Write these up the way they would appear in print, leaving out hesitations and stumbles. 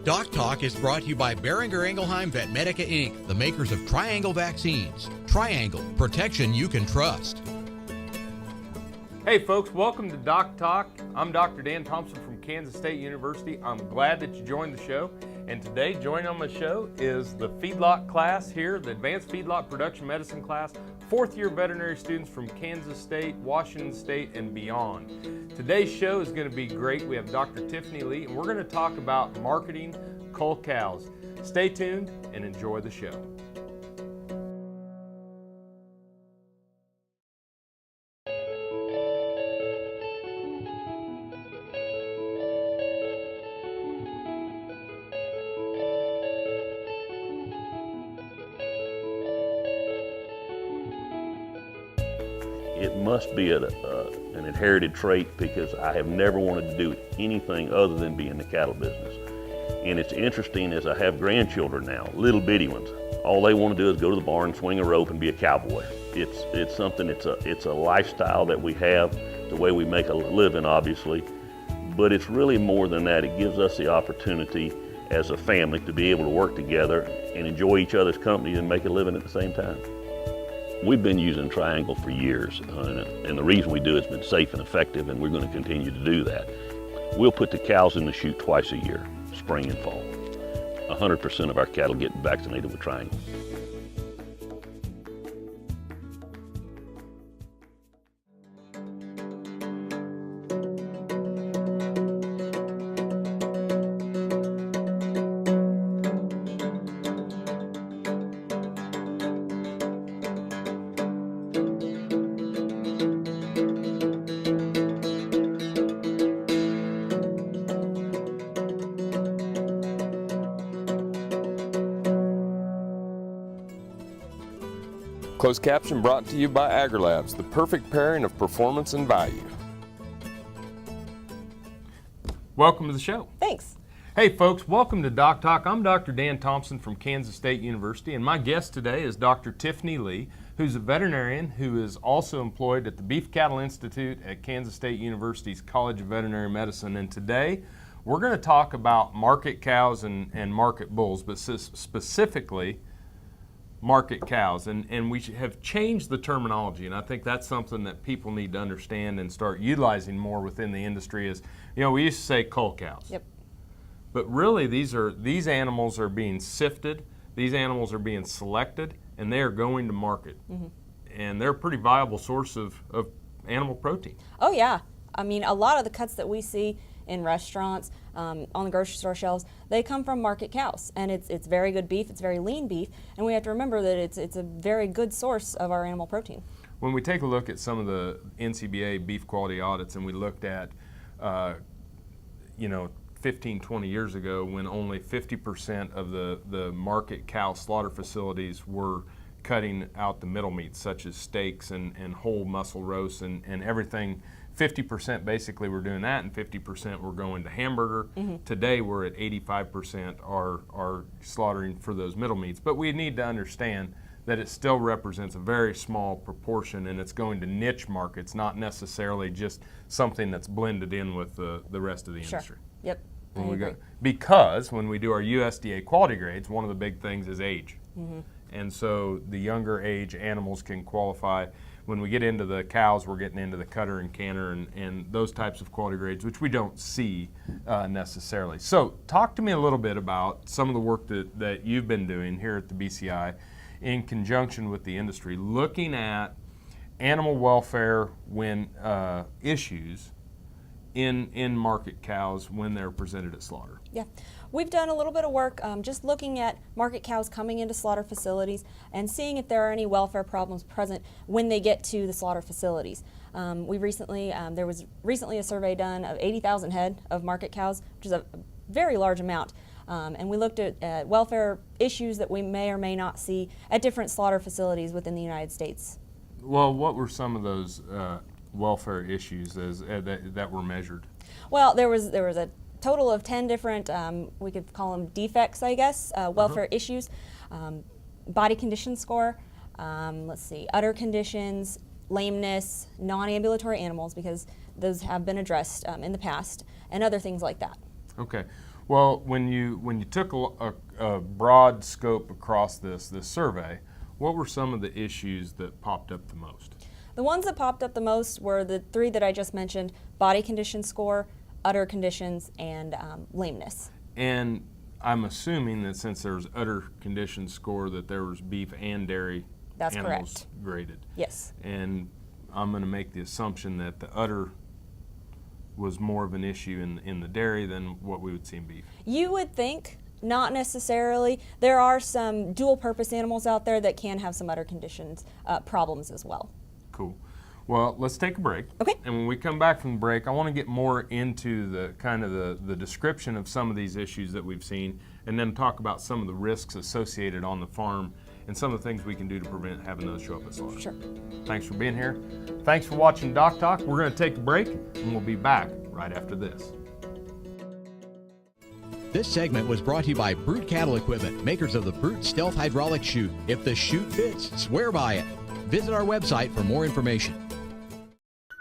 DocTalk is brought to you by Boehringer Ingelheim Vetmedica Inc., the makers of Triangle Vaccines. Triangle, protection you can trust. Hey folks, welcome to DocTalk. I'm Dr. Dan Thompson from Kansas State University. I'm glad that you joined the show. And today, joining on the show is the feedlot class here, the Advanced Feedlot Production Medicine class, fourth-year veterinary students from Kansas State, Washington State, and beyond. Today's show is going to be great. We have Dr. Tiffany Lee, and we're going to talk about marketing cull cows. Stay tuned and enjoy the show. It must be an inherited trait because I have never wanted to do anything other than be in the cattle business. And it's interesting as I have grandchildren now, little bitty ones. All they want to do is go to the barn, swing a rope, and be a cowboy. It's something. It's a lifestyle that we have, the way we make a living, obviously. But it's really more than that. It gives us the opportunity as a family to be able to work together and enjoy each other's company and make a living at the same time. We've been using Triangle for years, and the reason we do it has been safe and effective, and we're going to continue to do that. We'll put the cows in the chute twice a year, spring and fall. 100% of our cattle get vaccinated with Triangle. Closed caption brought to you by AgriLabs, the perfect pairing of performance and value. Welcome to the show. Thanks. Hey folks, welcome to DocTalk. I'm Dr. Dan Thompson from Kansas State University, and my guest today is Dr. Tiffany Lee, who's a veterinarian who is also employed at the Beef Cattle Institute at Kansas State University's College of Veterinary Medicine. And today, we're going to talk about market cows and market bulls, but specifically market cows, and we have changed the terminology, and I think that's something that people need to understand and start utilizing more within the industry. Is, you know, we used to say cull cows. Yep. But really these animals are being sifted, these animals are being selected, and they are going to market. Mm-hmm. And they're a pretty viable source of animal protein. Oh yeah. I mean, a lot of the cuts that we see in restaurants, on the grocery store shelves, they come from market cows, and it's very good beef, it's very lean beef, and we have to remember that it's a very good source of our animal protein. When we take a look at some of the NCBA beef quality audits, and we looked at, 15, 20 years ago, when only 50% of the market cow slaughter facilities were cutting out the middle meats, such as steaks and whole muscle roasts and everything. 50% basically we're doing that, and 50% we're going to hamburger. Mm-hmm. Today we're at 85% are slaughtering for those middle meats. But we need to understand that it still represents a very small proportion, and it's going to niche markets, not necessarily just something that's blended in with the rest of the industry. Yep. Because when we do our USDA quality grades, one of the big things is age. Mm-hmm. And so the younger age animals can qualify. When we get into the cows, we're getting into the cutter and canner and those types of quality grades, which we don't see necessarily. So talk to me a little bit about some of the work that you've been doing here at the BCI in conjunction with the industry, looking at animal welfare when issues in market cows when they're presented at slaughter. Yeah. We've done a little bit of work just looking at market cows coming into slaughter facilities and seeing if there are any welfare problems present when they get to the slaughter facilities. There was recently a survey done of 80,000 head of market cows, which is a very large amount. And we looked at welfare issues that we may or may not see at different slaughter facilities within the United States. Well, what were some of those welfare issues that were measured? Well, there was a total of 10 different, we could call them defects, I guess, welfare issues. Body condition score, udder conditions, lameness, non-ambulatory animals, because those have been addressed in the past, and other things like that. Okay. Well, when you took a broad scope across this survey, what were some of the issues that popped up the most? The ones that popped up the most were the three that I just mentioned: body condition score, udder conditions, and lameness. And I'm assuming that since there was udder condition score, that there was beef and dairy That's animals correct. graded. Yes. And I'm going to make the assumption that the udder was more of an issue in the dairy than what we would see in beef. You would think, not necessarily. There are some dual-purpose animals out there that can have some udder conditions problems as well. Cool. Well, let's take a break. Okay. And when we come back from the break, I want to get more into the kind of the description of some of these issues that we've seen, and then talk about some of the risks associated on the farm and some of the things we can do to prevent having those show up at slaughter. Sure. Thanks for being here. Thanks for watching Doc Talk. We're going to take a break, and we'll be back right after this. This segment was brought to you by Brute Cattle Equipment, makers of the Brute Stealth Hydraulic Chute. If the chute fits, swear by it. Visit our website for more information.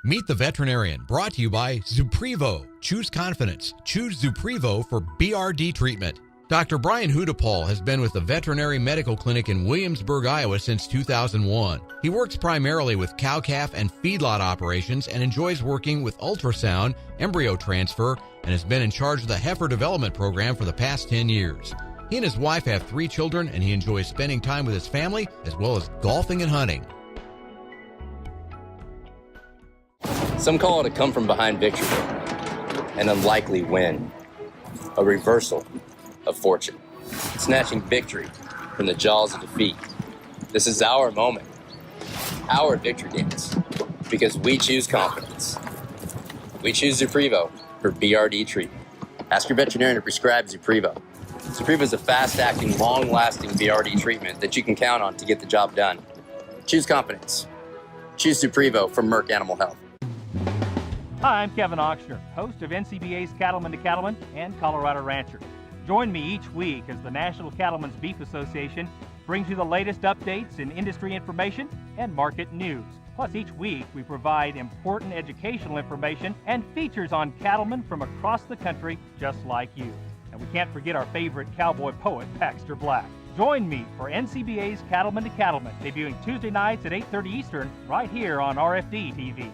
Meet the Veterinarian, brought to you by Zuprevo. Choose confidence. Choose Zuprevo for BRD treatment. Dr. Brian Hudapol has been with the Veterinary Medical Clinic in Williamsburg, Iowa since 2001. He works primarily with cow-calf and feedlot operations and enjoys working with ultrasound, embryo transfer, and has been in charge of the heifer development program for the past 10 years. He and his wife have 3 children, and he enjoys spending time with his family as well as golfing and hunting. Some call it a come-from-behind victory, an unlikely win, a reversal of fortune, snatching victory from the jaws of defeat. This is our moment, our victory dance, because we choose confidence. We choose Zuprevo for BRD treatment. Ask your veterinarian to prescribe Zuprevo. Zuprevo is a fast-acting, long-lasting BRD treatment that you can count on to get the job done. Choose confidence. Choose Zuprevo from Merck Animal Health. Hi, I'm Kevin Ochsner, host of NCBA's Cattleman to Cattleman and Colorado Rancher. Join me each week as the National Cattlemen's Beef Association brings you the latest updates in industry information and market news. Plus, each week we provide important educational information and features on cattlemen from across the country just like you. And we can't forget our favorite cowboy poet, Baxter Black. Join me for NCBA's Cattleman to Cattleman, debuting Tuesday nights at 8:30 Eastern, right here on RFD TV.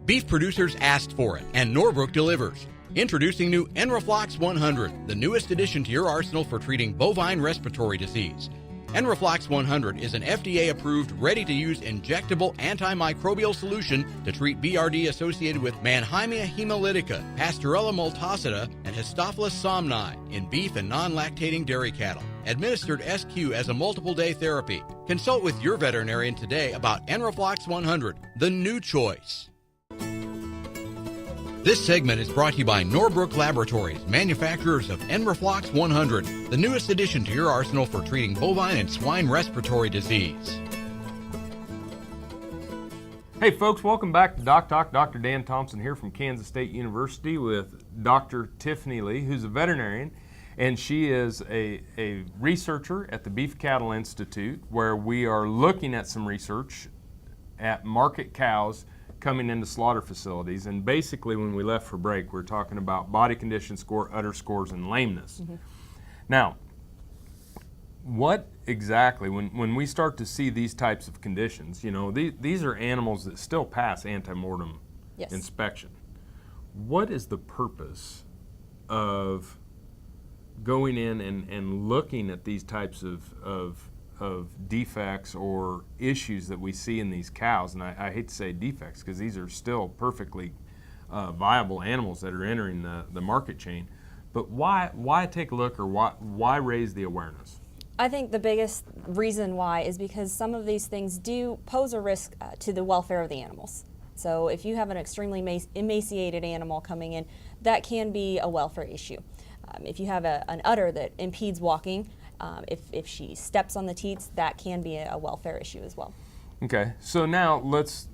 Beef producers asked for it, and Norbrook delivers. Introducing new Enroflox 100, the newest addition to your arsenal for treating bovine respiratory disease. Enroflox 100 is an FDA-approved, ready-to-use injectable antimicrobial solution to treat BRD associated with Mannheimia hemolytica, Pasteurella multocida, and Histophilus somni in beef and non-lactating dairy cattle. Administered SQ as a multiple-day therapy. Consult with your veterinarian today about Enroflox 100, the new choice. This segment is brought to you by Norbrook Laboratories, manufacturers of Enroflox 100, the newest addition to your arsenal for treating bovine and swine respiratory disease. Hey folks, welcome back to Doc Talk. Dr. Dan Thompson here from Kansas State University with Dr. Tiffany Lee, who's a veterinarian, and she is a researcher at the Beef Cattle Institute, where we are looking at some research at market cows coming into slaughter facilities. And basically when we left for break, we're talking about body condition score, udder scores, and lameness. Mm-hmm. Now, what exactly, when we start to see these types of conditions, you know, these are animals that still pass ante-mortem inspection. What is the purpose of going in and looking at these types of defects or issues that we see in these cows? And I hate to say defects because these are still perfectly viable animals that are entering the market chain. But why take a look, or why raise the awareness? I think the biggest reason why is because some of these things do pose a risk to the welfare of the animals. So if you have an extremely emaciated animal coming in, that can be a welfare issue. If you have an udder that impedes walking, if she steps on the teats, that can be a welfare issue as well. Okay, so now let's,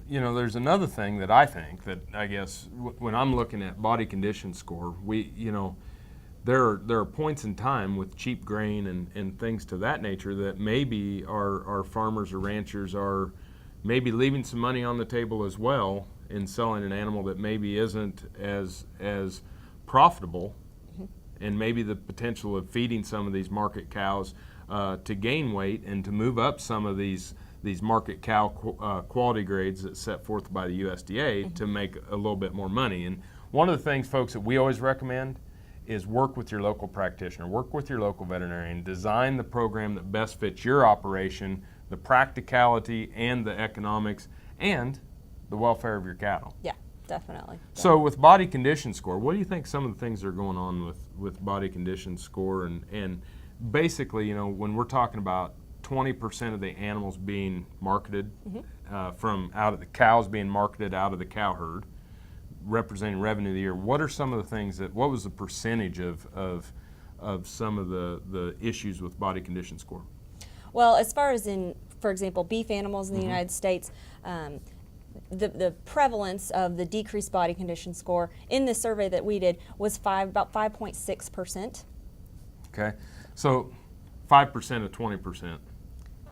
there's another thing that I think that I guess when I'm looking at body condition score, there are points in time with cheap grain and things to that nature that maybe our farmers or ranchers are maybe leaving some money on the table as well in selling an animal that maybe isn't as profitable and maybe the potential of feeding some of these market cows to gain weight and to move up some of these market cow quality grades that's set forth by the USDA to make a little bit more money. And one of the things, folks, that we always recommend is work with your local practitioner, work with your local veterinarian, design the program that best fits your operation, the practicality and the economics, and the welfare of your cattle. Yeah, definitely. So with body condition score, what do you think some of the things that are going on with body condition score? And basically, you know, when we're talking about 20% of the animals being marketed from out of the cows being marketed out of the cow herd, representing revenue of the year, what are some of the things what was the percentage of some of the issues with body condition score? Well, as far as for example, beef animals in the United States, the prevalence of the decreased body condition score in the survey that we did was about 5.6%. Okay, so 5% of 20%.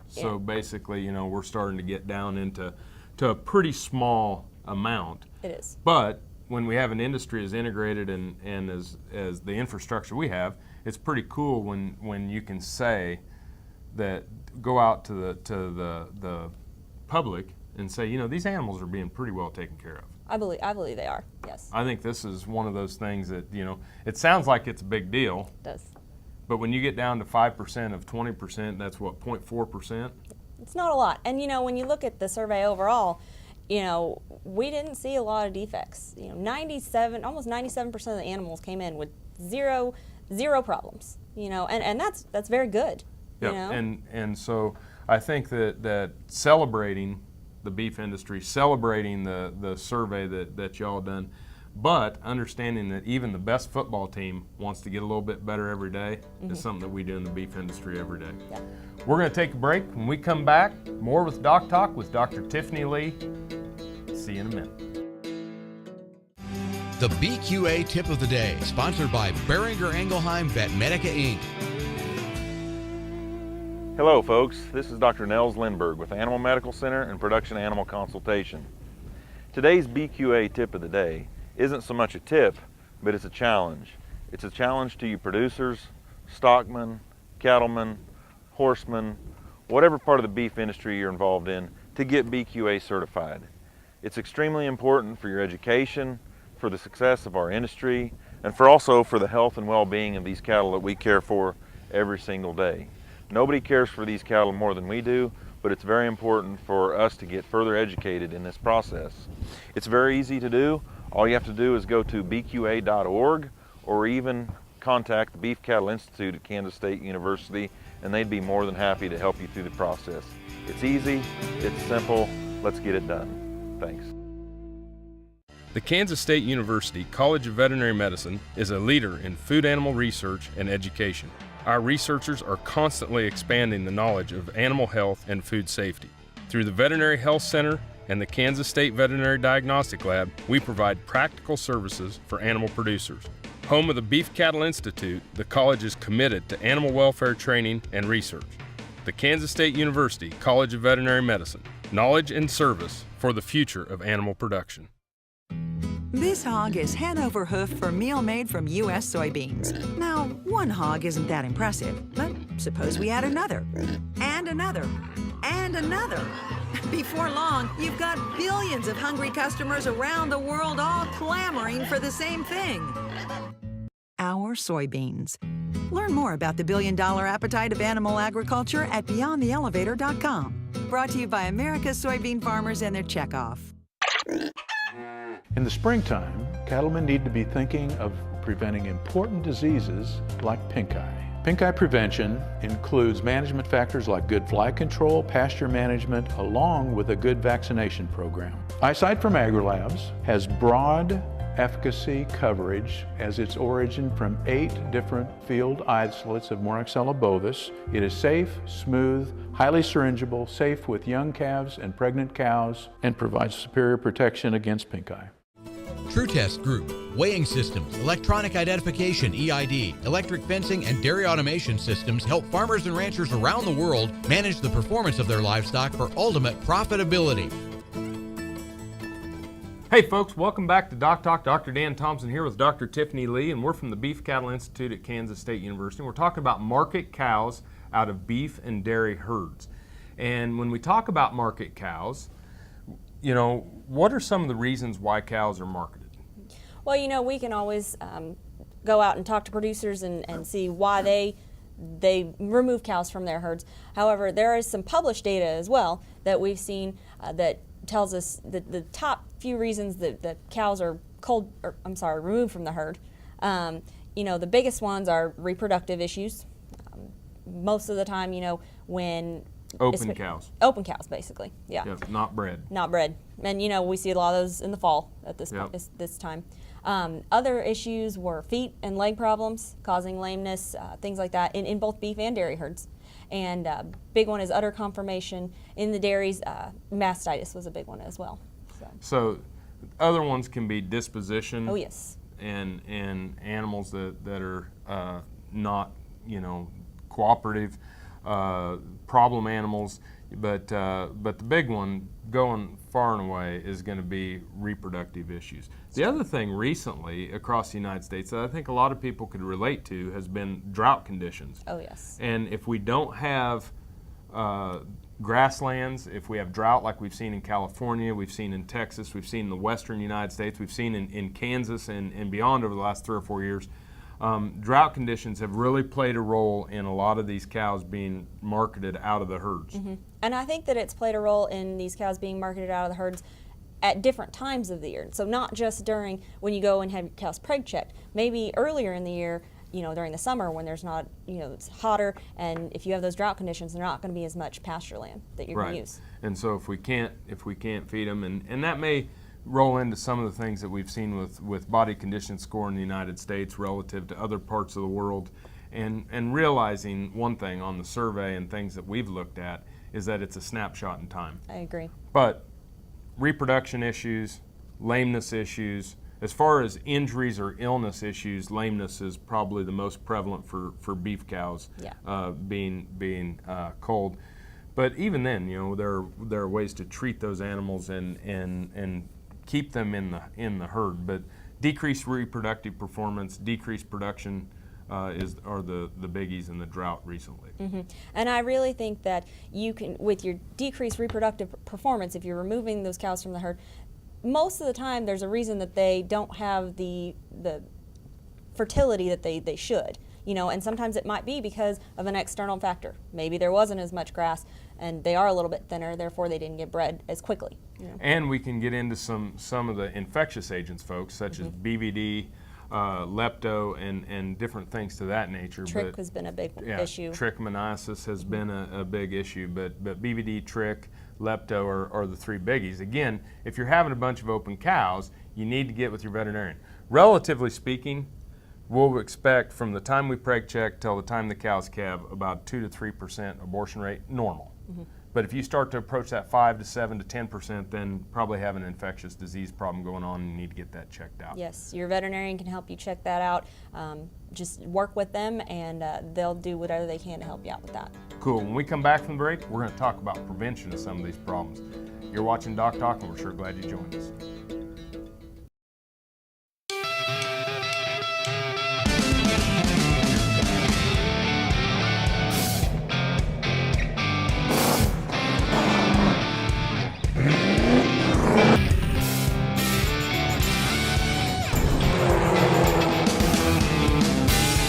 So basically, you know, we're starting to get down into a pretty small amount. It is. But when we have an industry as integrated and as the infrastructure we have, it's pretty cool when you can say that, go out to the public and say, you know, these animals are being pretty well taken care of. I believe they are, yes. I think this is one of those things that, you know, it sounds like it's a big deal. It does. But when you get down to 5% of 20%, that's what, 0.4%? It's not a lot. And you know, when you look at the survey overall, you know, we didn't see a lot of defects. You know, almost 97% of the animals came in with zero problems. You know, and that's very good. Yeah, you know? and so I think that celebrating the beef industry, celebrating the survey that y'all done, but understanding that even the best football team wants to get a little bit better every day is something that we do in the beef industry every day. Yeah. We're going to take a break. When we come back, more with Doc Talk with Dr. Tiffany Lee. See you in a minute. The BQA tip of the day, sponsored by Beringer Engelheim Vetmedica Inc. Hello folks, this is Dr. Nels Lindberg with Animal Medical Center and Production Animal Consultation. Today's BQA tip of the day isn't so much a tip, but it's a challenge. It's a challenge to you producers, stockmen, cattlemen, horsemen, whatever part of the beef industry you're involved in, to get BQA certified. It's extremely important for your education, for the success of our industry, and also for the health and well-being of these cattle that we care for every single day. Nobody cares for these cattle more than we do, but it's very important for us to get further educated in this process. It's very easy to do. All you have to do is go to bqa.org or even contact the Beef Cattle Institute at Kansas State University, and they'd be more than happy to help you through the process. It's easy, it's simple, let's get it done. Thanks. The Kansas State University College of Veterinary Medicine is a leader in food animal research and education. Our researchers are constantly expanding the knowledge of animal health and food safety. Through the Veterinary Health Center and the Kansas State Veterinary Diagnostic Lab, we provide practical services for animal producers. Home of the Beef Cattle Institute, the college is committed to animal welfare training and research. The Kansas State University College of Veterinary Medicine, knowledge and service for the future of animal production. This hog is head over hoof for meal made from U.S. soybeans. Now, one hog isn't that impressive, but suppose we add another, and another, and another. Before long, you've got billions of hungry customers around the world all clamoring for the same thing. Our soybeans. Learn more about the billion-dollar appetite of animal agriculture at BeyondTheElevator.com. Brought to you by America's soybean farmers and their checkoff. In the springtime, cattlemen need to be thinking of preventing important diseases like pink eye. Pink eye prevention includes management factors like good fly control, pasture management, along with a good vaccination program. Eyesight from AgriLabs has broad efficacy coverage as its origin from 8 different field isolates of Moraxella bovis. It is safe, smooth, highly syringeable, safe with young calves and pregnant cows, and provides superior protection against pink eye. TrueTest Group, weighing systems, electronic identification, EID, electric fencing, and dairy automation systems help farmers and ranchers around the world manage the performance of their livestock for ultimate profitability. Hey folks, welcome back to DocTalk. Dr. Dan Thompson here with Dr. Tiffany Lee, and we're from the Beef Cattle Institute at Kansas State University. We're talking about market cows out of beef and dairy herds. And when we talk about market cows, you know, what are some of the reasons why cows are marketed? Well, you know, we can always go out and talk to producers and see why they remove cows from their herds. However, there is some published data as well that we've seen that tells us that the top few reasons that cows are removed from the herd. You know, the biggest ones are reproductive issues. Most of the time, you know, when Open cows. Open cows, basically. Yeah. Yep, not bred. Not bred. And you know, we see a lot of those in the fall at this Yep. this time. Other issues were feet and leg problems causing lameness, things like that in both beef and dairy herds. And big one is udder conformation. In the dairies, mastitis was a big one as well. So other ones can be disposition. Oh yes. And animals that are not, you know, cooperative, problem animals, but the big one going far and away is going to be reproductive issues. The other thing recently across the United States that I think a lot of people could relate to has been drought conditions. Oh yes. And if we don't have grasslands, if we have drought like we've seen in California, we've seen in Texas, we've seen in the western United States, we've seen in Kansas and beyond over the last 3 or 4 years, drought conditions have really played a role in a lot of these cows being marketed out of the herds. Mm-hmm. And I think that it's played a role in these cows being marketed out of the herds at different times of the year. So not just during when you go and have cows preg checked, maybe earlier in the year, you know, during the summer when there's not, you know, it's hotter, and if you have those drought conditions, there's not going to be as much pasture land that you're going to use. And so if we can't feed them, and that may roll into some of the things that we've seen with body condition score in the United States relative to other parts of the world, and realizing one thing on the survey and things that we've looked at is that it's a snapshot in time. I agree. But reproduction issues, lameness issues, as far as injuries or illness issues, lameness is probably the most prevalent for beef cows, being cold. But even then, you know, there are ways to treat those animals and keep them in the herd. But decreased reproductive performance, decreased production are the biggies in the drought recently. Mm-hmm. And I really think that you can, with your decreased reproductive performance, if you're removing those cows from the herd, most of the time there's a reason that they don't have the fertility that they should. You know, and sometimes it might be because of an external factor. Maybe there wasn't as much grass and they are a little bit thinner, therefore they didn't get bred as quickly. You know? And we can get into some of the infectious agents, folks, such as BVD, lepto, and different things to that nature. Trick has been a big issue. Trichomoniasis has been a big issue, but BVD, trick, lepto are the three biggies. Again, if you're having a bunch of open cows, you need to get with your veterinarian. Relatively speaking, we'll expect from the time we preg check till the time the cows calve about 2 to 3% abortion rate, normal. Mm-hmm. But if you start to approach that 5 to 7 to 10%, then probably have an infectious disease problem going on and you need to get that checked out. Yes, your veterinarian can help you check that out. Just work with them and they'll do whatever they can to help you out with that. Cool. When we come back from the break, we're going to talk about prevention of some of these problems. You're watching DocTalk, and we're sure glad you joined us.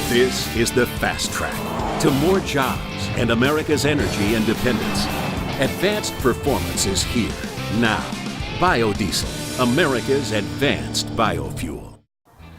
This is the fast track to more jobs and America's energy independence. Advanced performance is here, now. Biodiesel, America's advanced biofuel.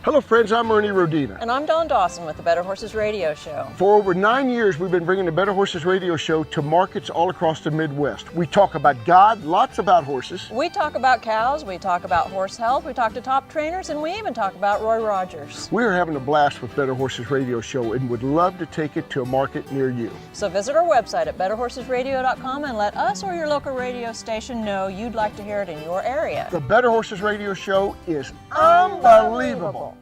Hello friends, I'm Ernie Rodina. And I'm Dawn Dawson with the Better Horses Radio Show. For over 9 years, we've been bringing the Better Horses Radio Show to markets all across the Midwest. We talk about God, lots about horses. We talk about cows, we talk about horse health, we talk to top trainers, and we even talk about Roy Rogers. We are having a blast with Better Horses Radio Show and would love to take it to a market near you. So visit our website at betterhorsesradio.com and let us or your local radio station know you'd like to hear it in your area. The Better Horses Radio Show is unbelievable.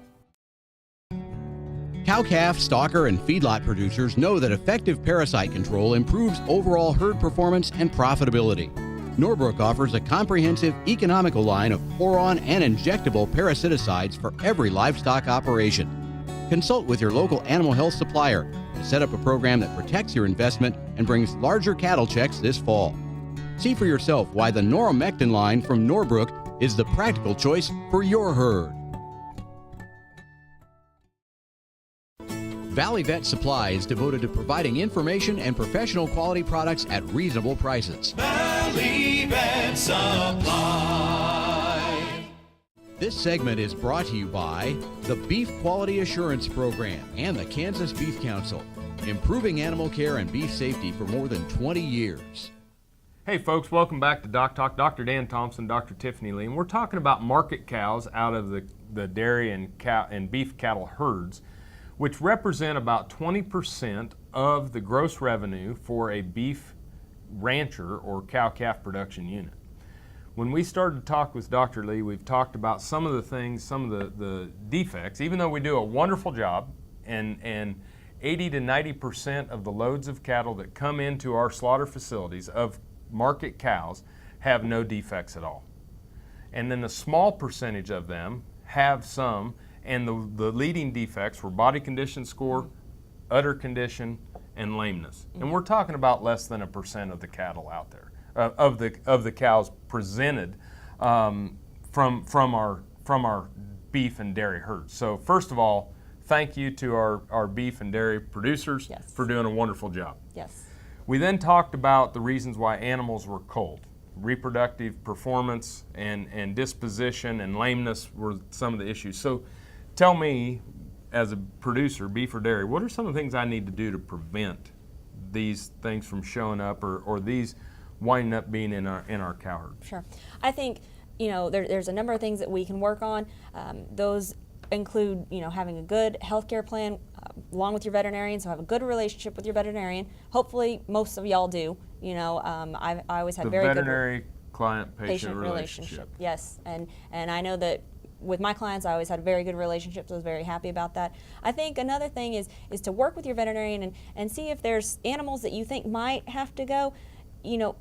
Cow-calf, stocker, and feedlot producers know that effective parasite control improves overall herd performance and profitability. Norbrook offers a comprehensive, economical line of pour-on and injectable parasiticides for every livestock operation. Consult with your local animal health supplier to set up a program that protects your investment and brings larger cattle checks this fall. See for yourself why the Noromectin line from Norbrook is the practical choice for your herd. Valley Vet Supply is devoted to providing information and professional quality products at reasonable prices. Valley Vet Supply. This segment is brought to you by the Beef Quality Assurance Program and the Kansas Beef Council, improving animal care and beef safety for more than 20 years. Hey folks, welcome back to Doc Talk. Dr. Dan Thompson, Dr. Tiffany Lee, and we're talking about market cows out of the dairy and beef cattle herds, which represent about 20% of the gross revenue for a beef rancher or cow-calf production unit. When we started to talk with Dr. Lee, we've talked about some of the things, some of the defects, even though we do a wonderful job, and 80 to 90% of the loads of cattle that come into our slaughter facilities of market cows have no defects at all. And then a small percentage of them have some, and the leading defects were body condition score, udder condition, and lameness. And we're talking about less than 1% of the cattle out there, of the cows presented from our beef and dairy herds. So first of all, thank you to our beef and dairy producers for doing a wonderful job. Yes. We then talked about the reasons why animals were culled. Reproductive performance and disposition and lameness were some of the issues. So tell me, as a producer, beef or dairy, what are some of the things I need to do to prevent these things from showing up or these winding up being in our cow herd? Sure. I think, there's a number of things that we can work on. Those include, having a good healthcare plan along with your veterinarian, so have a good relationship with your veterinarian. Hopefully, most of y'all do. I always had very good veterinary client-patient relationship. Yes, and I know that with my clients, I always had a very good relationship, so I was very happy about that. I think another thing is to work with your veterinarian and see if there's animals that you think might have to go.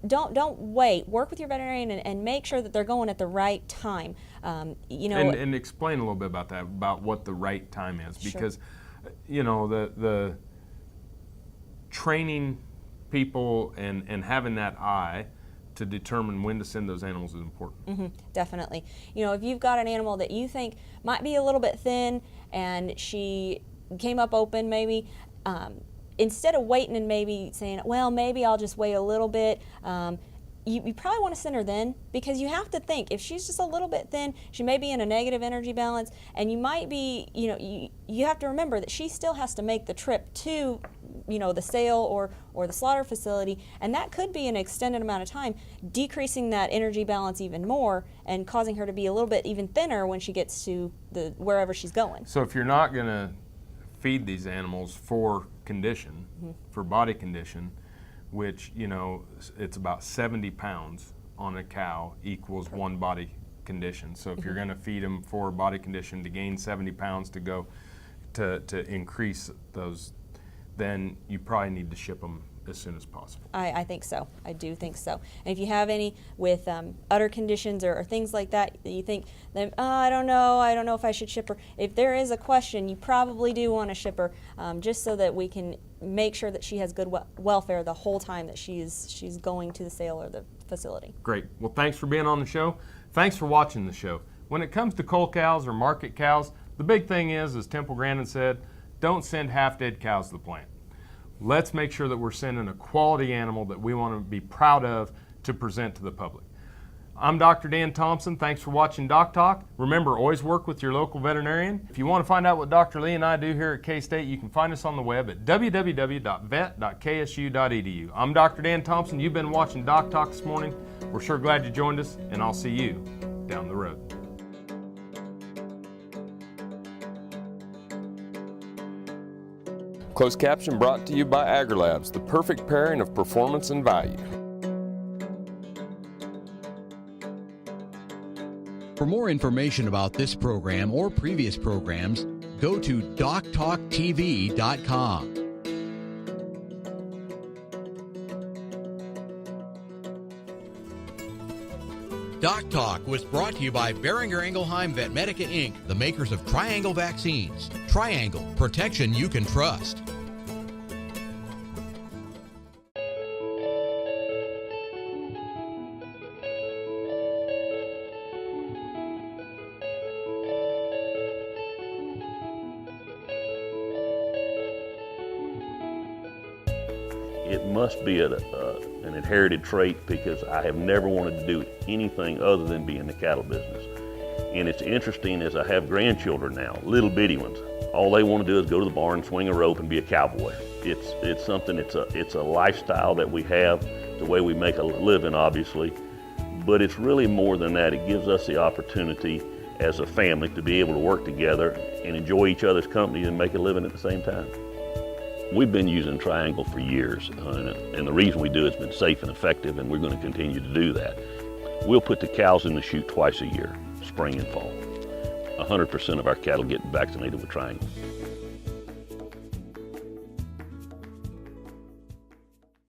Don't wait. Work with your veterinarian and make sure that they're going at the right time. And explain a little bit about that, about what the right time is, because the training people and having that eye to determine when to send those animals is important. Mm-hmm, definitely. If you've got an animal that you think might be a little bit thin and she came up open maybe, instead of waiting and maybe saying, well, maybe I'll just wait a little bit, you probably want to send her then, because you have to think, if she's just a little bit thin, she may be in a negative energy balance, and you might be, you have to remember that she still has to make the trip to, the sale or the slaughter facility, and that could be an extended amount of time, decreasing that energy balance even more and causing her to be a little bit even thinner when she gets to wherever she's going. So if you're not going to feed these animals for condition, for body condition, which, it's about 70 pounds on a cow equals one body condition. So if you're going to feed them for body condition to gain 70 pounds to go to increase those, then you probably need to ship them as soon as possible. I think so. I do think so. And if you have any with udder conditions or things like that you think, I don't know if I should ship her. If there is a question, you probably do want to ship her, just so that we can make sure that she has good welfare the whole time that she's going to the sale or the facility. Great. Well, thanks for being on the show. Thanks for watching the show. When it comes to cull cows or market cows, the big thing is, as Temple Grandin said, don't send half-dead cows to the plant. Let's make sure that we're sending a quality animal that we want to be proud of to present to the public. I'm Dr. Dan Thompson. Thanks for watching Doc Talk. Remember, always work with your local veterinarian. If you want to find out what Dr. Lee and I do here at K-State, you can find us on the web at www.vet.ksu.edu. I'm Dr. Dan Thompson. You've been watching Doc Talk this morning. We're sure glad you joined us, and I'll see you down the road. Closed caption brought to you by AgriLabs, the perfect pairing of performance and value. For more information about this program or previous programs, go to DocTalkTV.com. DocTalk was brought to you by Boehringer Ingelheim Vetmedica Inc., the makers of Triangle Vaccines. Triangle, protection you can trust. It must be an inherited trait because I have never wanted to do anything other than be in the cattle business. And it's interesting as I have grandchildren now, little bitty ones. All they want to do is go to the barn, swing a rope, and be a cowboy. It's something. It's a lifestyle that we have, the way we make a living, obviously. But it's really more than that. It gives us the opportunity as a family to be able to work together and enjoy each other's company and make a living at the same time. We've been using Triangle for years, and the reason we do it's been safe and effective, and we're going to continue to do that. We'll put the cows in the chute twice a year, spring and fall. 100% of our cattle get vaccinated with Triangle.